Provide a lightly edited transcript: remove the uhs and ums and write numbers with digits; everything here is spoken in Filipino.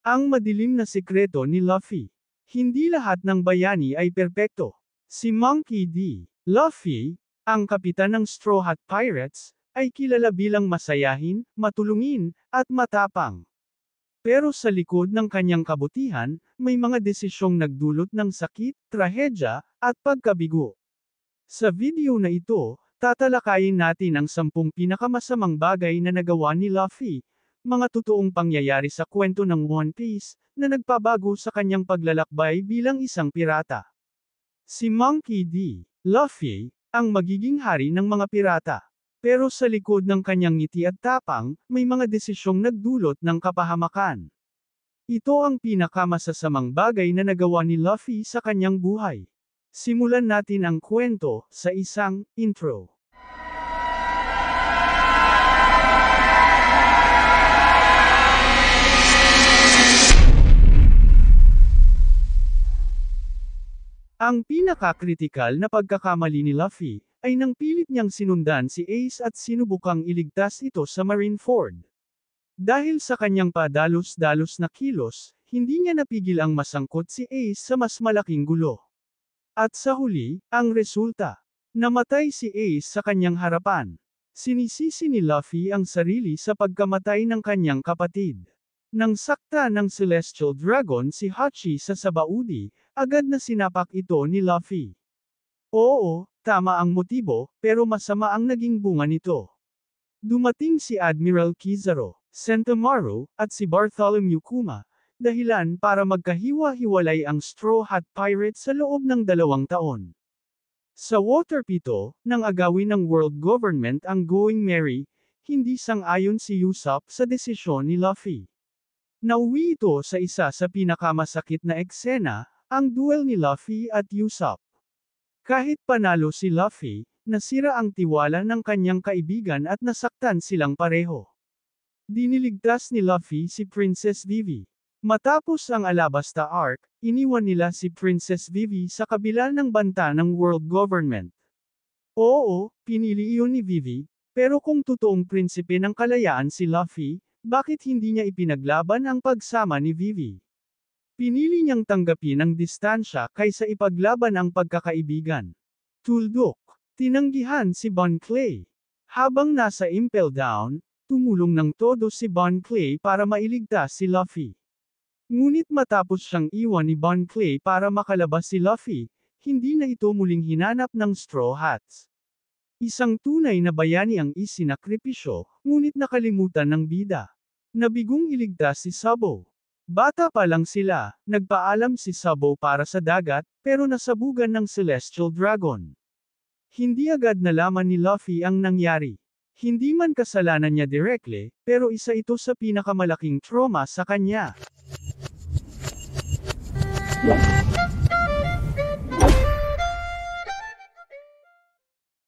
Ang madilim na sikreto ni Luffy. Hindi lahat ng bayani ay perpekto. Si Monkey D. Luffy, ang kapitan ng Straw Hat Pirates, ay kilala bilang masayahin, matulungin, at matapang. Pero sa likod ng kanyang kabutihan, may mga desisyong nagdulot ng sakit, trahedya, at pagkabigo. Sa video na ito, tatalakayin natin ang 10 pinakamasamang bagay na nagawa ni Luffy, mga totoong pangyayari sa kwento ng One Piece, na nagpabago sa kanyang paglalakbay bilang isang pirata. Si Monkey D. Luffy, ang magiging hari ng mga pirata. Pero sa likod ng kanyang ngiti at tapang, may mga desisyong nagdulot ng kapahamakan. Ito ang pinakamasasamang bagay na nagawa ni Luffy sa kanyang buhay. Simulan natin ang kwento sa isang intro. Ang pinakakritikal na pagkakamali ni Luffy ay nang pilit niyang sinundan si Ace at sinubukang iligtas ito sa Marineford. Dahil sa kanyang padalos-dalos na kilos, hindi niya napigil ang masangkot si Ace sa mas malaking gulo. At sa huli, ang resulta, namatay si Ace sa kanyang harapan. Sinisisi ni Luffy ang sarili sa pagkamatay ng kanyang kapatid. Nang sakta ng Celestial Dragon si Hachi sa Sabaudi, agad na sinapak ito ni Luffy. Oo, tama ang motibo, pero masama ang naging bunga nito. Dumating si Admiral Kizaru, Sentomaru, at si Bartholomew Kuma, dahilan para magkahiwa-hiwalay ang Straw Hat Pirates sa loob ng 2 taon. Sa Water Pito, nang agawin ng World Government ang Going Merry, hindi sang-ayon si Usopp sa desisyon ni Luffy. Nauwi ito sa isa sa pinakamasakit na eksena, ang duel ni Luffy at Usopp. Kahit panalo si Luffy, nasira ang tiwala ng kanyang kaibigan at nasaktan silang pareho. Diniligtas ni Luffy si Princess Vivi. Matapos ang Alabasta arc, iniwan nila si Princess Vivi sa kabila ng banta ng World Government. Oo, pinili iyon ni Vivi, pero kung totoong prinsipe ng kalayaan si Luffy, bakit hindi niya ipinaglaban ang pagsama ni Vivi? Pinili niyang tanggapin ang distansya kaysa ipaglaban ang pagkakaibigan. Tuldok, tinanggihan si Bon Clay. Habang nasa Impel Down, tumulong ng todo si Bon Clay para mailigtas si Luffy. Ngunit matapos siyang iwan ni Bon Clay para makalabas si Luffy, hindi na ito muling hinanap ng Straw Hats. Isang tunay na bayani ang isinakripisyo, ngunit nakalimutan ng bida. Nabigong iligtas si Sabo. Bata pa lang sila, nagpaalam si Sabo para sa dagat, pero nasabugan ng Celestial Dragon. Hindi agad nalaman ni Luffy ang nangyari. Hindi man kasalanan niya directly, pero isa ito sa pinakamalaking trauma sa kanya.